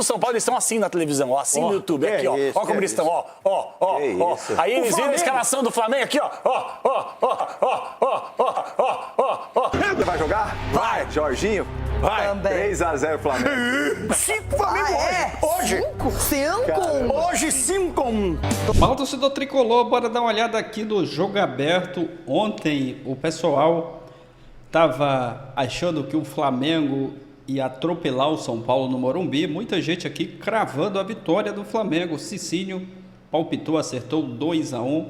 São Paulo, eles estão assim na televisão, ó, assim no YouTube, aqui, ó. Ó como eles estão, ó. Aí eles viram a escalação do Flamengo aqui, ó. Você vai jogar? Vai. Jorginho? Vai. 3-0 Flamengo. 5 Flamengo hoje. 5? Hoje 5-1. Fala, torcedor tricolor, bora dar uma olhada aqui no jogo aberto. Ontem o pessoal tava achando que o Flamengo ia atropelar o São Paulo no Morumbi. Muita gente aqui cravando a vitória do Flamengo. Cicinho palpitou, acertou 2-1.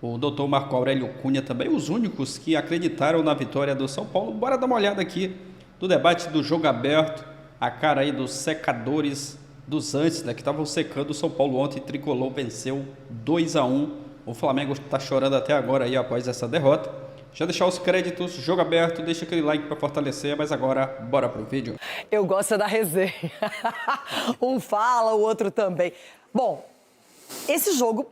O doutor Marco Aurélio Cunha também, os únicos que acreditaram na vitória do São Paulo. Bora dar uma olhada aqui no debate do jogo aberto. A cara aí dos secadores dos antes, né, que estavam secando o São Paulo ontem. Tricolor venceu 2-1. O Flamengo está chorando até agora aí após essa derrota. Já deixar os créditos, jogo aberto, deixa aquele like para fortalecer, mas agora bora pro vídeo. Eu gosto da resenha. Um fala, o outro também. Bom, esse jogo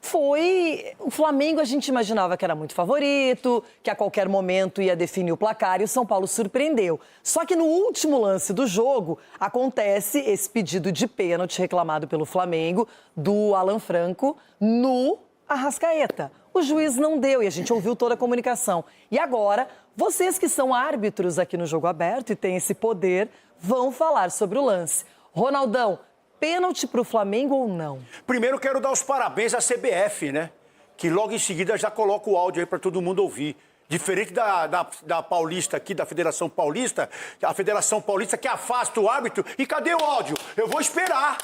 foi... O Flamengo a gente imaginava que era muito favorito, que a qualquer momento ia definir o placar e o São Paulo surpreendeu. Só que no último lance do jogo acontece esse pedido de pênalti reclamado pelo Flamengo do Alan Franco no Arrascaeta. O juiz não deu e a gente ouviu toda a comunicação. E agora, vocês que são árbitros aqui no jogo aberto e têm esse poder, vão falar sobre o lance. Ronaldão, pênalti para o Flamengo ou não? Primeiro quero dar os parabéns à CBF, né? Que logo em seguida já coloca o áudio aí para todo mundo ouvir. Diferente da Paulista aqui, da Federação Paulista, a Federação Paulista que afasta o árbitro. E cadê o áudio? Eu vou esperar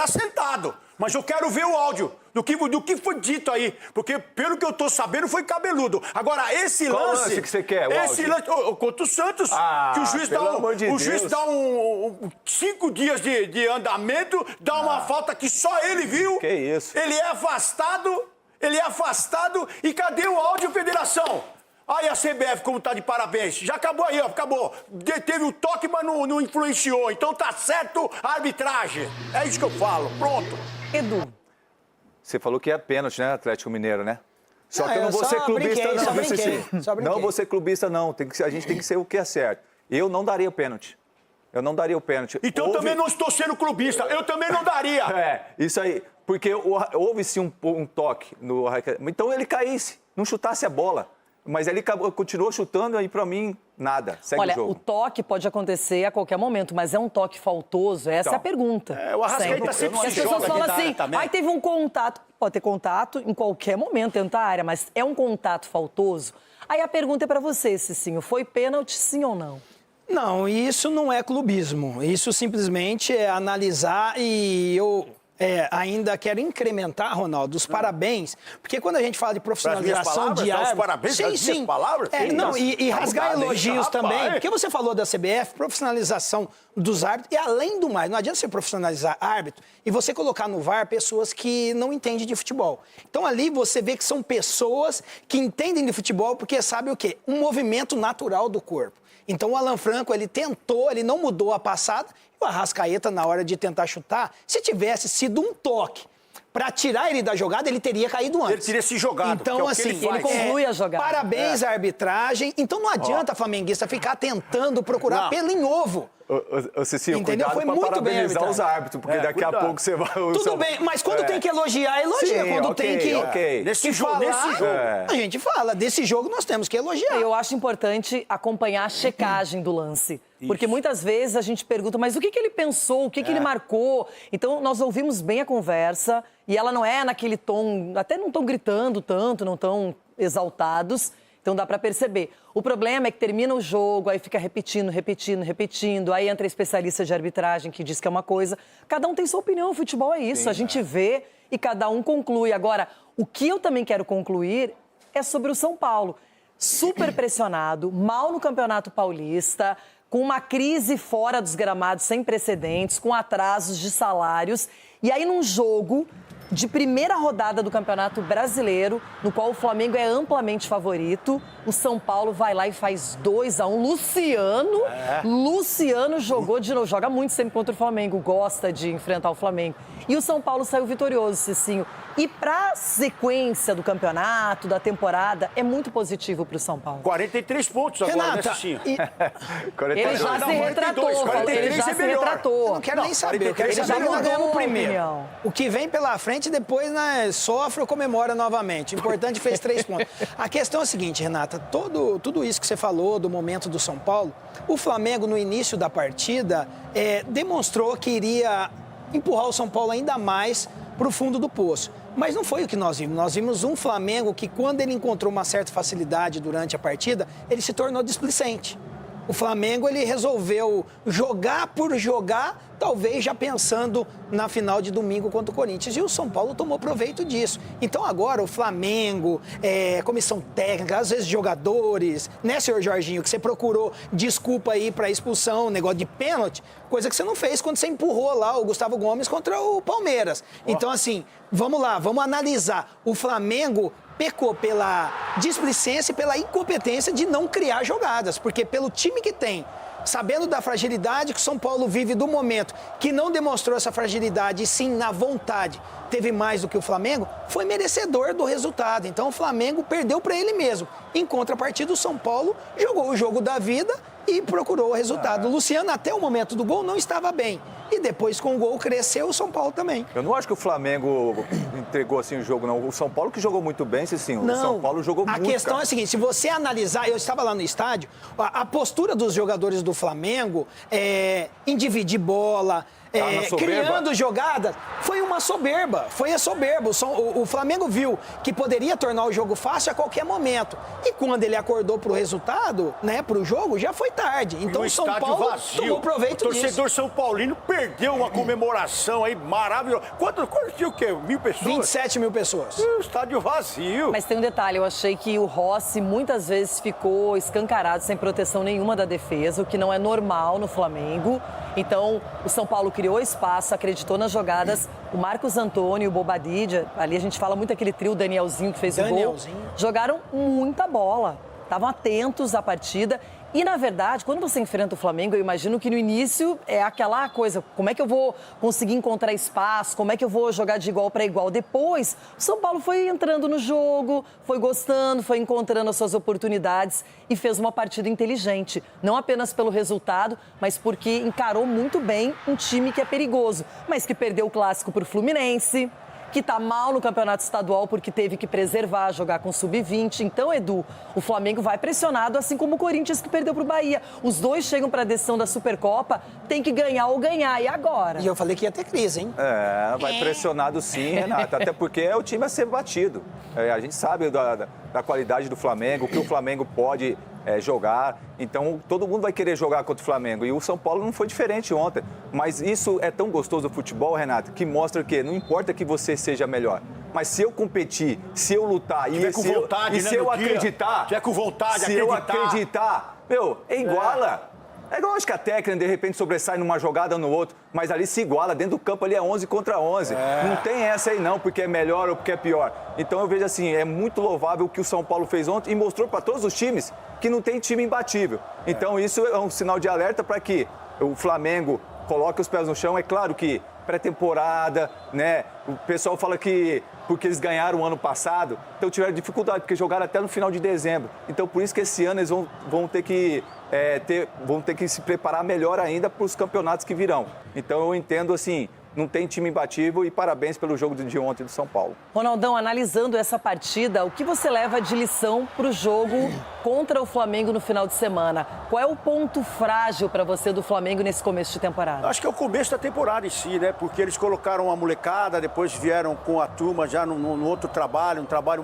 sentado. Mas eu quero ver o áudio do que foi dito aí. Porque, pelo que eu tô sabendo, foi cabeludo. Agora, esse lance... Qual lance que você quer, o esse lance, contra o Santos, que o juiz dá 5 dias de andamento, dá uma falta que só ele viu. Que isso? Ele é afastado, e cadê o áudio, Federação? Aí a CBF, como tá de parabéns. Já acabou aí, ó, acabou. Teve o toque, mas não influenciou. Então tá certo a arbitragem. É isso que eu falo. Pronto. Edu. Você falou que é pênalti, né, Atlético Mineiro, né? Só que eu não vou ser clubista, não, viu, Cici? Não vou ser clubista, não. A gente tem que ser o que é certo. Eu não daria o pênalti. Então também não estou sendo clubista. Eu também não daria. Isso aí. Porque houve-se um toque no... Então ele caísse, não chutasse a bola. Mas ele continuou chutando e, pra mim, nada. Segue o jogo. Olha, o toque pode acontecer a qualquer momento, mas é um toque faltoso? Essa é a pergunta. O Arrascaeta sempre se as pessoas falam assim, também. teve um contato. Pode ter contato em qualquer momento dentro da área, mas é um contato faltoso? Aí a pergunta é pra você, Cicinho, foi pênalti sim ou não? Não, isso não é clubismo. Isso simplesmente é analisar e eu... ainda quero incrementar, Ronaldo, os parabéns, porque quando a gente fala de profissionalização de árbitros... Parabéns pelas minhas palavras? E rasgar elogios também, porque você falou da CBF, profissionalização dos árbitros, e além do mais, não adianta você profissionalizar árbitro e você colocar no VAR pessoas que não entendem de futebol. Então ali você vê que são pessoas que entendem de futebol porque sabem o quê? Um movimento natural do corpo. Então o Alan Franco, ele tentou, ele não mudou a passada, e o Arrascaeta, na hora de tentar chutar, se tivesse sido um toque para tirar ele da jogada, ele teria caído antes. Ele teria se jogado. Então, assim, ele conclui a jogada. Parabéns à arbitragem. Então não adianta flamenguista ficar tentando procurar pelo em ovo. Cicinho, entendeu? cuidado pra parabenizar os árbitros, porque daqui a pouco você vai... Tudo bem, mas quando tem que elogiar, elogia. Sim, quando tem que... Nesse jogo, a gente fala, desse jogo nós temos que elogiar. Eu acho importante acompanhar a checagem do lance. Porque muitas vezes a gente pergunta, mas o que ele pensou, o que ele marcou? Então, nós ouvimos bem a conversa e ela não é naquele tom, até não estão gritando tanto, não estão exaltados. Então dá pra perceber. O problema é que termina o jogo, aí fica repetindo. Aí entra a especialista de arbitragem que diz que é uma coisa. Cada um tem sua opinião, o futebol é isso. A gente vê e cada um conclui. Agora, o que eu também quero concluir é sobre o São Paulo. Super pressionado, mal no Campeonato Paulista, com uma crise fora dos gramados sem precedentes, com atrasos de salários. E aí num jogo de primeira rodada do Campeonato Brasileiro, no qual o Flamengo é amplamente favorito. O São Paulo vai lá e faz 2-1. Luciano jogou de novo, joga muito sempre contra o Flamengo, gosta de enfrentar o Flamengo. E o São Paulo saiu vitorioso, Cicinho. E para a sequência do campeonato, da temporada, é muito positivo para o São Paulo. 43 pontos agora, Renata, né, Cicinho? Ele já se retratou, ele já se retratou. Eu não quero nem saber, eu quero saber que nós ganhamos o primeiro. O que vem pela frente, depois né, sofre ou comemora novamente. O importante, fez 3 pontos. A questão é a seguinte, Renata, tudo isso que você falou do momento do São Paulo, o Flamengo, no início da partida, demonstrou que iria empurrar o São Paulo ainda mais para o fundo do poço. Mas não foi o que nós vimos. Nós vimos um Flamengo que, quando ele encontrou uma certa facilidade durante a partida, ele se tornou displicente. O Flamengo, ele resolveu jogar por jogar, talvez já pensando na final de domingo contra o Corinthians. E o São Paulo tomou proveito disso. Então agora o Flamengo, comissão técnica, às vezes jogadores, né, senhor Jorginho, que você procurou desculpa aí para expulsão, negócio de pênalti, coisa que você não fez quando você empurrou lá o Gustavo Gomes contra o Palmeiras. Então assim, vamos lá, vamos analisar. O Flamengo pecou pela displicência e pela incompetência de não criar jogadas, porque pelo time que tem, sabendo da fragilidade que o São Paulo vive do momento, que não demonstrou essa fragilidade e sim na vontade, teve mais do que o Flamengo, foi merecedor do resultado. Então o Flamengo perdeu para ele mesmo. Em contrapartida, o São Paulo jogou o jogo da vida e procurou o resultado. O Luciano, até o momento do gol, não estava bem. E depois, com o gol, cresceu o São Paulo também. Eu não acho que o Flamengo entregou assim o jogo, não. O São Paulo que jogou muito bem, sim. O São Paulo jogou muito. A questão é a seguinte, se você analisar, eu estava lá no estádio, a postura dos jogadores do Flamengo em dividir bola, criando jogadas, foi uma soberba, foi a soberba. O Flamengo viu que poderia tornar o jogo fácil a qualquer momento. E quando ele acordou para o resultado, né, para o jogo, já foi tarde. Então o São Paulo tomou proveito disso. O torcedor São Paulino perdeu uma comemoração aí maravilhosa. Quanto tinha o quê? 1.000 pessoas? 27 mil pessoas. Estádio vazio. Mas tem um detalhe, eu achei que o Rossi muitas vezes ficou escancarado, sem proteção nenhuma da defesa, o que não é normal no Flamengo. Então, o São Paulo criou espaço, acreditou nas jogadas. O Marcos Antônio e o Bobadilla, ali a gente fala muito aquele trio, o Danielzinho que fez o gol, jogaram muita bola, estavam atentos à partida. E, na verdade, quando você enfrenta o Flamengo, eu imagino que no início é aquela coisa, como é que eu vou conseguir encontrar espaço, como é que eu vou jogar de igual para igual. Depois, o São Paulo foi entrando no jogo, foi gostando, foi encontrando as suas oportunidades e fez uma partida inteligente. Não apenas pelo resultado, mas porque encarou muito bem um time que é perigoso, mas que perdeu o clássico para o Fluminense, que está mal no campeonato estadual porque teve que preservar, jogar com sub-20. Então, Edu, o Flamengo vai pressionado, assim como o Corinthians que perdeu para o Bahia. Os dois chegam para a decisão da Supercopa, tem que ganhar ou ganhar. E agora? E eu falei que ia ter crise, hein? Vai pressionado sim, Renata, até porque é o time a ser batido. A gente sabe da qualidade do Flamengo, o que o Flamengo pode jogar. Então, todo mundo vai querer jogar contra o Flamengo. E o São Paulo não foi diferente ontem. Mas isso é tão gostoso do futebol, Renato, que mostra que não importa que você seja melhor. Mas se eu competir, se eu lutar se eu acreditar... Tiver com vontade, se eu acreditar, iguala. É lógico que a técnica, de repente, sobressai numa jogada ou no outro, mas ali se iguala, dentro do campo ali é 11 contra 11. Não tem essa aí não, porque é melhor ou porque é pior. Então eu vejo assim, é muito louvável o que o São Paulo fez ontem e mostrou para todos os times que não tem time imbatível. Então isso é um sinal de alerta para que o Flamengo coloque os pés no chão. É claro que pré-temporada, né? O pessoal fala que porque eles ganharam o ano passado, então tiveram dificuldade, porque jogaram até no final de dezembro. Então por isso que esse ano eles vão ter que se preparar melhor ainda para os campeonatos que virão. Então eu entendo assim, não tem time imbatível e parabéns pelo jogo de ontem do São Paulo. Ronaldão, analisando essa partida, o que você leva de lição para o jogo contra o Flamengo no final de semana? Qual é o ponto frágil para você do Flamengo nesse começo de temporada? Acho que é o começo da temporada em si, né? Porque eles colocaram uma molecada, depois vieram com a turma já no outro trabalho, um trabalho,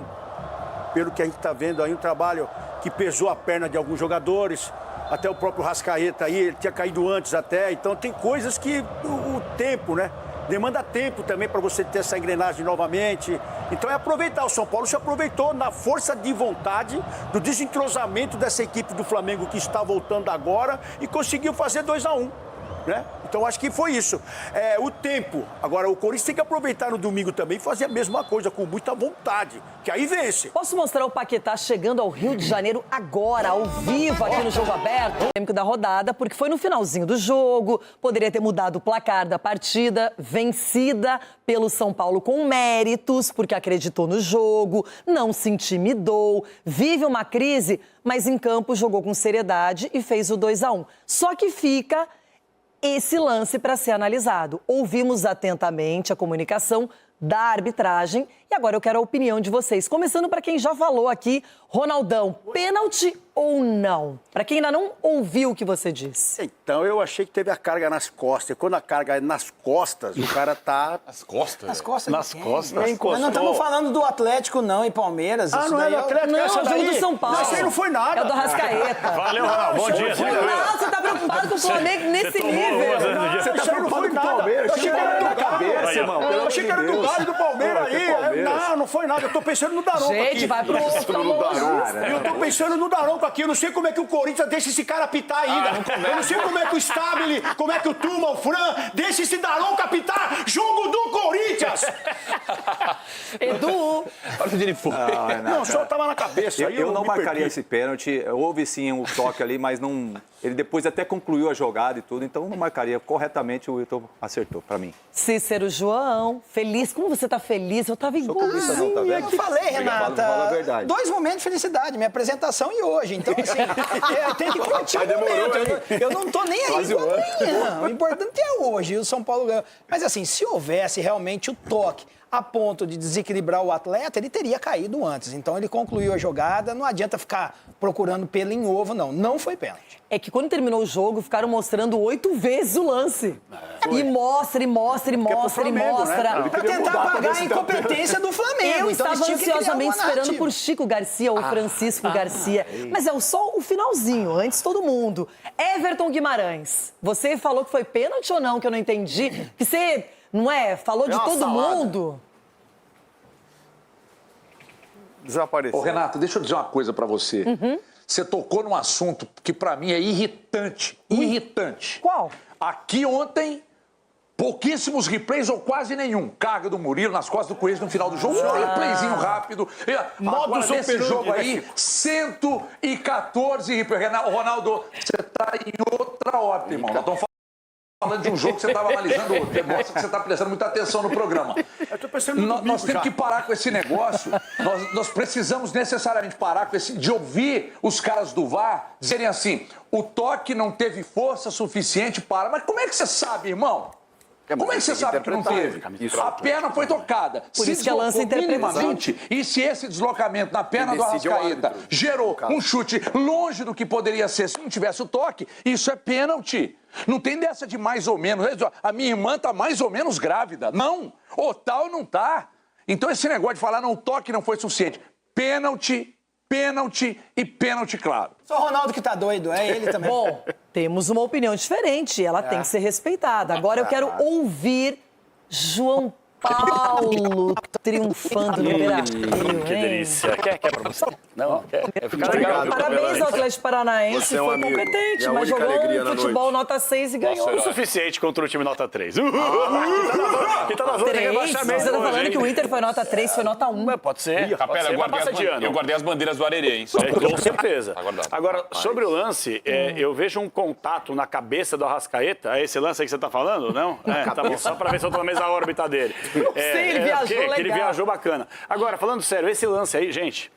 pelo que a gente está vendo aí, um trabalho que pesou a perna de alguns jogadores. Até o próprio Rascaeta aí, ele tinha caído antes até. Então tem coisas que o tempo, né? Demanda tempo também para você ter essa engrenagem novamente. Então é aproveitar. O São Paulo se aproveitou na força de vontade do desentrosamento dessa equipe do Flamengo que está voltando agora e conseguiu fazer 2-1. Né? Então, acho que foi isso. O tempo. Agora, o Corinthians tem que aproveitar no domingo também e fazer a mesma coisa, com muita vontade, que aí vence. Posso mostrar o Paquetá chegando ao Rio de Janeiro agora, ao vivo, aqui no Jogo Aberto? Polêmico da rodada, porque foi no finalzinho do jogo, poderia ter mudado o placar da partida, vencida pelo São Paulo com méritos, porque acreditou no jogo, não se intimidou, vive uma crise, mas em campo jogou com seriedade e fez o 2-1. Só que fica esse lance para ser analisado. Ouvimos atentamente a comunicação da arbitragem e agora eu quero a opinião de vocês. Começando para quem já falou aqui, Ronaldão, pênalti ou não? Para quem ainda não ouviu o que você disse. Então, eu achei que teve a carga nas costas. E quando a carga é nas costas, o cara tá... Nas costas? Nas costas Nas de quem? costas. Mas não estamos falando do Atlético, não, e Palmeiras. Ah, isso não é daí do Atlético? Não, é essa o jogo daí? do São Paulo. Não, isso aí não foi nada. É o do Arrascaeta. Valeu, Ronaldo. Bom dia. Não, você tá preocupado com o Flamengo nesse nível. Você tá preocupado com o Palmeiras? Eu achei que era do cabeça, irmão. Eu achei que era do Galo e do Palmeiras aí. Não foi nada. Eu tô pensando no Daronco aqui. Gente, vai pro oftalmologista. Eu tô pensando no Daronco aqui. Eu não sei como é que o Corinthians deixa esse cara apitar ainda. Eu não sei como é que o Stabile, como é que o Tuma, o Fran, deixa esse Daronco apitar jogo do Corinthians. Edu. Olha onde ele foi. Não, só tava na cabeça. Aí Eu não me marcaria perdi. esse pênalti. Houve sim um toque ali, mas não. Ele depois até concluiu a jogada e tudo, então não marcaria. Corretamente o Wilton acertou para mim. Cícero João, feliz. Como você tá feliz? Eu tava clubista não, igualzinho. tá vendo? Eu falei, Renata, Fala a verdade. 2 momentos de felicidade, minha apresentação e hoje. Então, assim, tem que curtir o momento. Eu não tô nem aí com amanhã. O importante é hoje, e o São Paulo ganhou. Mas assim, se houvesse realmente o toque a ponto de desequilibrar o atleta, ele teria caído antes. Então, ele concluiu a jogada, não adianta ficar procurando pelo em ovo, não. Não foi pênalti. É que quando terminou o jogo, ficaram mostrando 8 vezes o lance. E mostra, e mostra, e mostra, e Flamengo, mostra. né? Pra tentar apagar a incompetência do Flamengo. Eu Então, estava eles tinham que criar ansiosamente uma esperando narrativa. por Chico Garcia ou Francisco Garcia. Mas é só o finalzinho, antes todo mundo. Everton Guimarães, você falou que foi pênalti ou não, que eu não entendi? Que você, não é, falou de uma todo salada. mundo? Desapareceu. Ô, Renata, deixa eu dizer uma coisa pra você. Você tocou num assunto que pra mim é irritante. Irritante. Qual? Aqui ontem, pouquíssimos replays ou quase nenhum. Carga do Murilo nas costas do Corinthians no final do jogo. Um replayzinho rápido. Agora, nesse operandi, jogo aí, né, 114 replays. Ronaldo, você tá em outra órbita, irmão. Nós estamos falando de um jogo que você estava analisando outro. Mostra que você está prestando muita atenção no programa. Eu tô pensando no Nós domingo temos já. que parar com esse negócio. Nós precisamos necessariamente parar com esse de ouvir os caras do VAR dizerem assim: o toque não teve força suficiente para. Mas como é que você sabe, irmão? Como é que você sabe que não teve? A perna foi tocada. Por isso que é lance interpretado. Minimamente, e se esse deslocamento na perna do decide o Arrascaeta árbitro. gerou um chute longe do que poderia ser se não tivesse o toque, isso é pênalti. Não tem dessa de mais ou menos. A minha irmã tá mais ou menos grávida. Não. Ou tá ou não tá. Então esse negócio de falar, não, o toque não foi suficiente. Pênalti, pênalti e pênalti claro. Só o Ronaldo que tá doido, é ele também. Bom, temos uma opinião diferente, ela tem que ser respeitada. Agora eu quero ouvir João Paulo triunfando no Beira-Rio, Que hein? delícia. Quer pra você? Não? Quer ficar legal. Parabéns ao Atlético Paranaense, Você é um foi amigo. competente, É a mas única jogou alegria um na futebol noite. nota 6 e ganhou. O suficiente contra o time nota 3. Quem tá na zona de 3? rebaixamento Você tá hoje, falando hein? que o Inter foi nota 3, foi nota 1. Pode ser, pode ser, mas passa de ano. Eu guardei as bandeiras do Arerê, hein? Com certeza. Tá guardado. Agora, sobre o lance, eu vejo um contato na cabeça do Arrascaeta. É esse lance aí que você tá falando, não? Tá bom, só pra ver se eu tô na mesma órbita dele. Não sei, ele viajou porque legal. Ele viajou bacana. Agora, falando sério, esse lance aí, gente...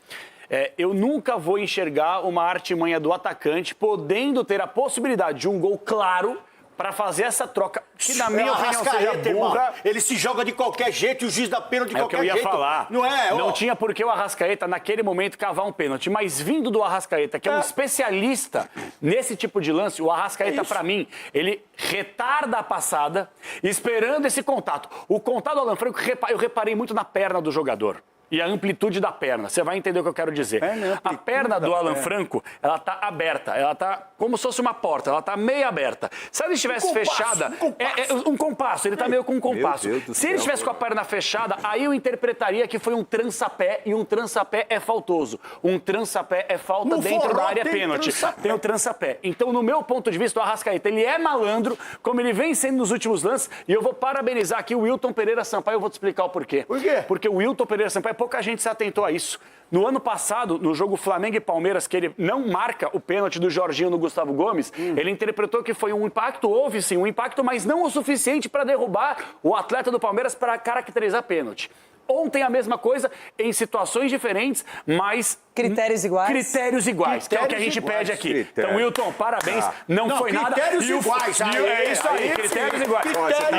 eu nunca vou enxergar uma artimanha do atacante podendo ter a possibilidade de um gol claro para fazer essa troca, que na minha opinião seria burra. Ele se joga de qualquer jeito e o juiz dá pênalti de É o que qualquer eu jeito. ia falar. Não é? Não tinha por que o Arrascaeta, naquele momento, cavar um pênalti. Mas vindo do Arrascaeta, que é um especialista nesse tipo de lance, o Arrascaeta, pra mim, ele retarda a passada, esperando esse contato. O contato do Alan Franco, eu reparei muito na perna do jogador. e a amplitude da perna. Você vai entender o que eu quero dizer. A perna do Alan Franco, ela tá aberta, ela tá como se fosse uma porta, ela tá meio aberta. Se ela estivesse fechada, um compasso, ele tá meio com um compasso. Se ele estivesse com a perna fechada, aí eu interpretaria que foi um trançapé, e um trançapé é faltoso. Um trançapé é falta dentro da área pênalti. Tem o trançapé. Então, no meu ponto de vista, o Arrascaeta, ele é malandro, como ele vem sendo nos últimos lances, e eu vou parabenizar aqui o Wilton Pereira Sampaio, eu vou te explicar o porquê. Por quê? Porque o Wilton Pereira Sampaio, pouca gente se atentou a isso. No ano passado, no jogo Flamengo e Palmeiras, que ele não marca o pênalti do Jorginho no Gustavo Gomes, ele interpretou que foi um impacto, houve sim um impacto, mas não o suficiente para derrubar o atleta do Palmeiras para caracterizar pênalti. Ontem a mesma coisa, em situações diferentes, mas... Critérios iguais? Critérios iguais, que é o que a gente pede aqui. Então, Wilton, parabéns. Não foi nada. Critérios iguais. É isso aí, critérios iguais.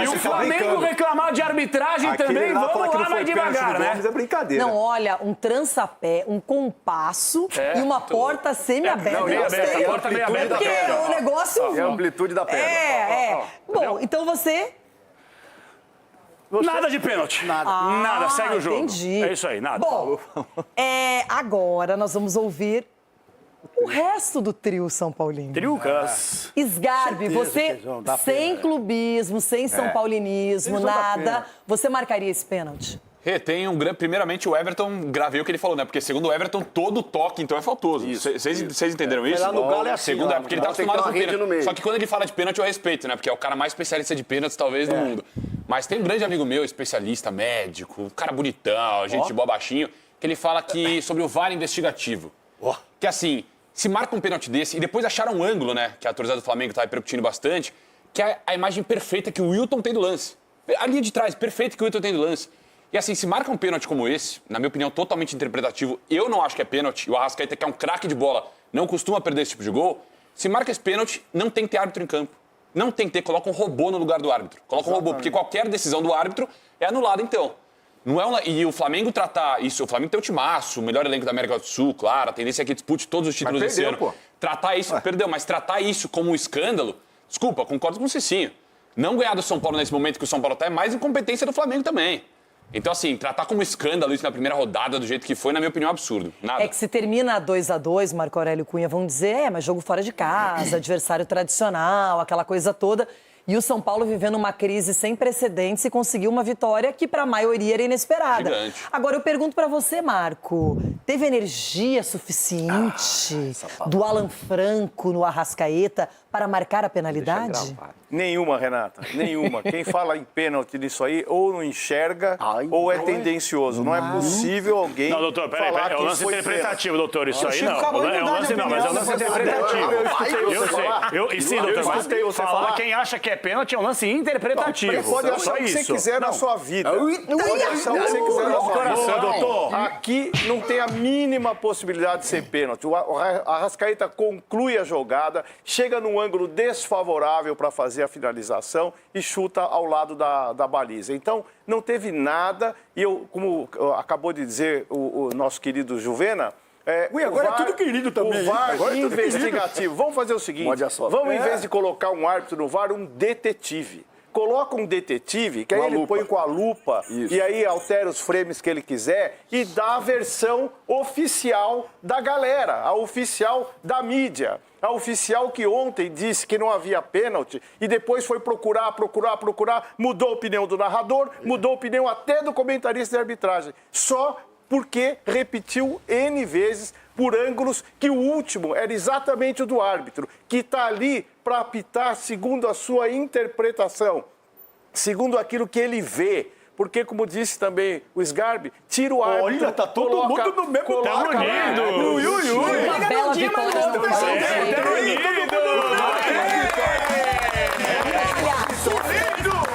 E o Flamengo reclamar de arbitragem também, vamos lá mais devagar, né? É brincadeira. Não, olha, um trançapé, um compasso e uma porta semi-aberta. Não, meio aberta, a porta meio aberta. Porque o negócio... É a amplitude da perna. Bom, então você... Nada de pênalti. Nada, segue o jogo. Entendi. É isso aí, nada. Bom, agora nós vamos ouvir o resto do trio São Paulino. Triucas. Sgarbi, você sem clubismo, sem São Paulinismo, nada, você marcaria esse pênalti? Tem um grande. Primeiramente, o Everton, gravei o que ele falou, né? Porque segundo o Everton, todo toque, então, é faltoso. Vocês entenderam isso? Lá no Galo é assim. Segundo, porque ele tá acostumado com pênalti. meio. Só que quando ele fala de pênalti, eu respeito, né? Porque é o cara mais especialista de pênaltis, talvez, do mundo. Mas tem um grande amigo meu, especialista, médico, um cara bonitão, gente boa, baixinho, que ele fala que sobre o VAR investigativo. Que assim, se marca um pênalti desse, e depois acharam um ângulo, né? Que a torcida do Flamengo tá repercutindo bastante, que é a imagem perfeita que o Wilton tem do lance. A linha de trás, perfeita que o Wilton tem do lance. E assim, se marca um pênalti como esse, na minha opinião, totalmente interpretativo, eu não acho que é pênalti, o Arrascaeta, que é um craque de bola, não costuma perder esse tipo de gol, se marca esse pênalti, não tem que ter árbitro em campo. Não tem que ter, coloca um robô no lugar do árbitro. Coloca um robô, porque qualquer decisão do árbitro é anulada, então. Não é e o Flamengo tratar isso, o Flamengo tem o timaço, o melhor elenco da América do Sul, claro, a tendência é que dispute todos os títulos desse ano. Pô. Tratar isso, perdeu, mas tratar isso como um escândalo, desculpa, concordo com o Cicinho. Não ganhar do São Paulo nesse momento que o São Paulo tá é mais incompetência do Flamengo também. Então, assim, tratar como escândalo isso na primeira rodada do jeito que foi, na minha opinião, é absurdo. Nada. É que se termina 2-2, Marco Aurélio Cunha, vão dizer, mas jogo fora de casa, adversário tradicional, aquela coisa toda. E o São Paulo vivendo uma crise sem precedentes e conseguiu uma vitória que para a maioria era inesperada. Gigante. Agora eu pergunto para você, Marco, teve energia suficiente do Alan Franco no Arrascaeta para marcar a penalidade? Nenhuma, Renata, nenhuma. Quem fala em pênalti nisso aí ou não enxerga ou é tendencioso. Não é possível alguém Não, doutor, falar peraí, é um lance interpretativo, doutor, isso aí não. É um lance não, mas é um lance interpretativo. Eu sei. Sim, doutor, mas falar quem acha que é pênalti é um lance interpretativo. Pode achar o que você quiser na sua vida. Pode achar o que você quiser na sua vida. Doutor, aqui não tem a mínima possibilidade de ser pênalti. O Arrascaeta conclui a jogada, chega num ângulo desfavorável para fazer a finalização e chuta ao lado da baliza. Então, não teve nada e como acabou de dizer o nosso querido Juvena, agora é tudo querido também. O VAR investigativo. Vamos fazer o seguinte, vamos, em vez de colocar um árbitro no VAR, um detetive. Coloca um detetive, que aí ele põe com a lupa e aí altera os frames que ele quiser e dá a versão oficial da galera, a oficial da mídia. A oficial que ontem disse que não havia pênalti e depois foi procurar, mudou a opinião do narrador, mudou a opinião até do comentarista de arbitragem. Só porque repetiu N vezes por ângulos que o último era exatamente o do árbitro, que está ali para apitar segundo a sua interpretação, segundo aquilo que ele vê. Porque, como disse também o Sgarbi, tira o árbitro... Olha, tá todo mundo no mesmo... Tamo unido! Uma bela vitória do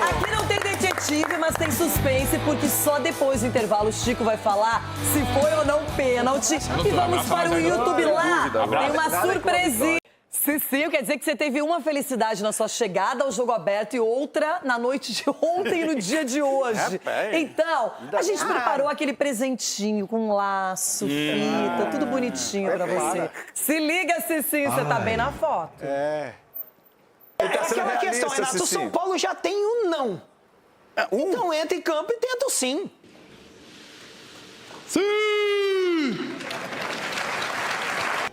Aqui não tem detetive, mas tem suspense, porque só depois do intervalo o Chico vai falar se foi ou não pênalti. E vamos para o YouTube lá. Tem uma surpresinha. Cicinho, quer dizer que você teve uma felicidade na sua chegada ao jogo aberto e outra na noite de ontem e no dia de hoje. Então, a gente preparou aquele presentinho com laço, fita, tudo bonitinho pra você. Se liga, Cicinho, você tá bem na foto. É aquela questão, Renato, o São Paulo já tem um não. Então entra em campo e tenta o sim.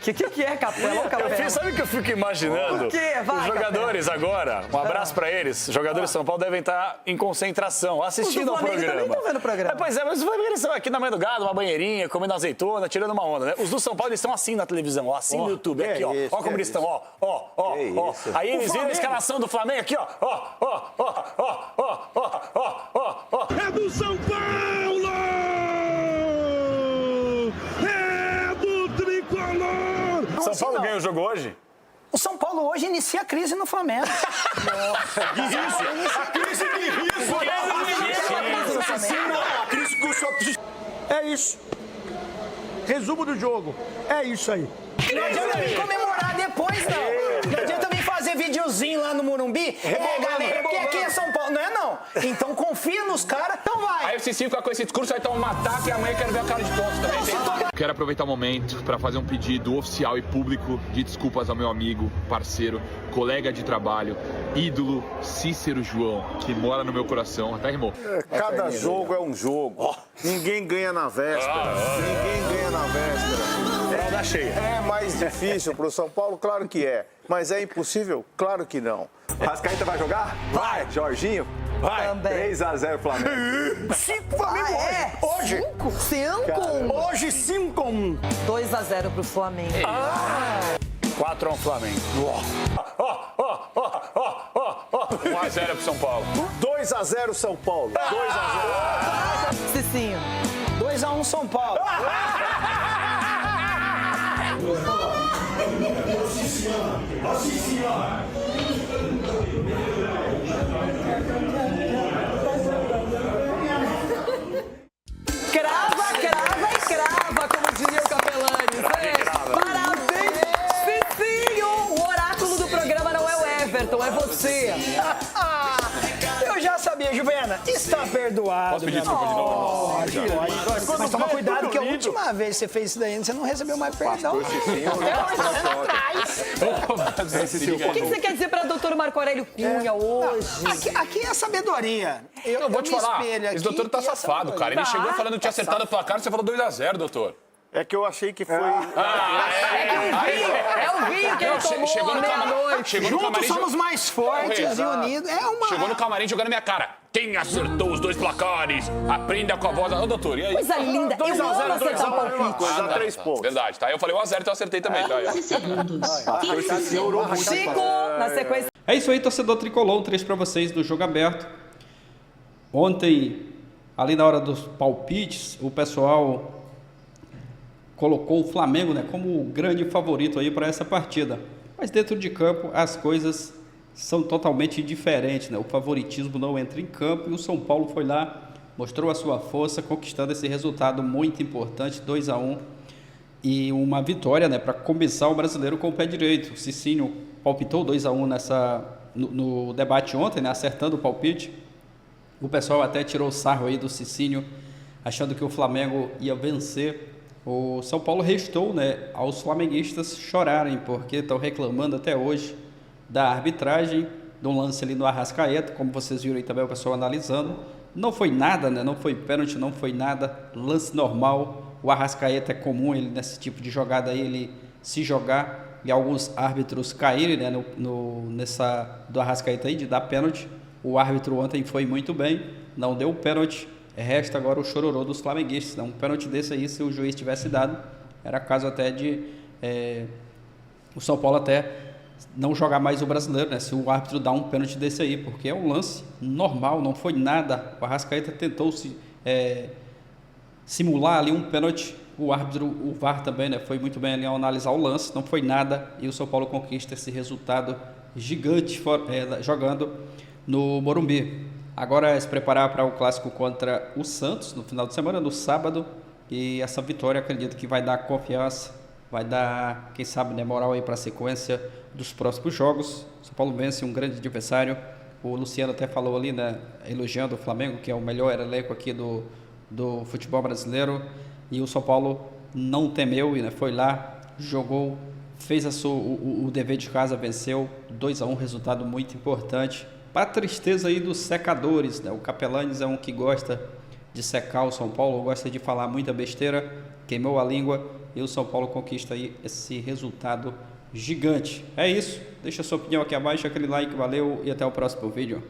Que é, Capela? Ô, Capela. Sabe o que eu fico imaginando? O quê? Vai, Os jogadores agora, um abraço pra eles. Os jogadores de São Paulo devem estar em concentração, assistindo ao Flamengo programa. também estão vendo o programa. Pois é, mas os Flamengo estão aqui na manhã do gado, uma banheirinha, comendo azeitona, tirando uma onda, né? Os do São Paulo eles estão assim na televisão, ó, assim no YouTube, aqui, ó. Ó como eles estão, ó. Aí eles viram a escalação do Flamengo aqui, ó. Ó. É do São Paulo! É do tricolor! São Paulo ganha o jogo hoje? O São Paulo hoje inicia a crise no Flamengo. É isso. Resumo do jogo. É isso aí. Não adianta vir comemorar depois, não. Não adianta vir fazer videozinho lá no Morumbi. Galera, porque aqui é São Paulo. Não é, não. Então confia nos caras, então vai. Aí o Cicinho fica com esse discurso, vai tomar um ataque e amanhã quero ver a cara de tonto também. Quero aproveitar o momento para fazer um pedido oficial e público de desculpas ao meu amigo, parceiro, colega de trabalho, ídolo Cícero João, que mora no meu coração. Até rimou. Cada jogo é um jogo. Ninguém ganha na véspera. Ninguém ganha na véspera. Fralda cheia. É mais difícil pro São Paulo? Claro que é. Mas é impossível? Claro que não. Rascaeta vai jogar? Vai. Jorginho? Vai. Também. 3-0 Flamengo. 5 Flamengo hoje. 5? Hoje 5-1. 2-0 pro Flamengo. 4-1 Flamengo. 1x0 pro São Paulo. 2-0 São Paulo. 2-0. Cicinho. 2-1 São Paulo. Crava, como diria o Capelani. Parabéns, Cicinho! O oráculo do programa não é o Everton, é você. Eu já sabia, Juvena. Está perdoado. Posso pedir desculpa de novo? Mas toma cuidado que a última vez que você fez isso daí, você não recebeu mais perdão. O que você quer dizer para o doutor Marco Aurélio Cunha hoje? Aqui é a sabedoria. Eu vou te falar, espelho aqui esse doutor tá e a safado, sabedoria. cara. Ele chegou falando que tinha acertado o placar, você falou 2x0, doutor. É que eu achei que foi... É o vinho que ele tomou Chegou no meia-noite. Chegou no Juntos camarim, somos mais fortes e unidos. É uma... chegou no camarim jogando na minha cara. Quem acertou os 2 placares? Aprenda com a voz. Ô, doutor, e aí? Coisa linda. Eu amo acertar o palpite. Coisa, dá 3 pontos. Verdade, tá? Eu falei 1x0, então eu acertei também, tá? 5 na sequência. É isso aí, torcedor tricolor, 3 para vocês do Jogo Aberto. Ontem, ali na hora dos palpites, o pessoal colocou o Flamengo, né, como o grande favorito aí para essa partida. Mas dentro de campo as coisas são totalmente diferentes, né? O favoritismo não entra em campo e o São Paulo foi lá, mostrou a sua força, conquistando esse resultado muito importante, 2-1 e uma vitória, né, para começar o brasileiro com o pé direito. O Cicinho palpitou 2-1 no debate ontem, né, acertando o palpite. O pessoal até tirou o sarro aí do Cicinho, achando que o Flamengo ia vencer. O São Paulo restou, né, aos flamenguistas chorarem, porque estão reclamando até hoje da arbitragem, de um lance ali no Arrascaeta, como vocês viram aí também o pessoal analisando. Não foi nada, né, não foi pênalti, não foi nada, lance normal. O Arrascaeta é comum, ele nesse tipo de jogada aí, ele se jogar e alguns árbitros caírem, né, do Arrascaeta aí, de dar pênalti. O árbitro ontem foi muito bem, não deu pênalti. Resta agora o chororô dos flamenguistas. Um pênalti desse aí, se o juiz tivesse dado, era caso até de o São Paulo até não jogar mais o brasileiro, né? Se o árbitro dá um pênalti desse aí, porque é um lance normal, não foi nada. O Arrascaeta tentou simular ali um pênalti. O árbitro, o VAR também, né, foi muito bem ali ao analisar o lance, não foi nada. E o São Paulo conquista esse resultado gigante jogando no Morumbi. Agora é se preparar para o clássico contra o Santos no final de semana, no sábado. E essa vitória, acredito que vai dar confiança, vai dar, quem sabe, né, moral aí para a sequência dos próximos jogos. O São Paulo vence um grande adversário. O Luciano até falou ali, né, elogiando o Flamengo, que é o melhor elenco aqui do futebol brasileiro. E o São Paulo não temeu, né, foi lá, jogou, fez o dever de casa, venceu 2-1, resultado muito importante. Para a tristeza aí dos secadores, né? O Capelanes é um que gosta de secar o São Paulo, gosta de falar muita besteira, queimou a língua e o São Paulo conquista aí esse resultado gigante. É isso, deixa sua opinião aqui abaixo, aquele like, valeu e até o próximo vídeo.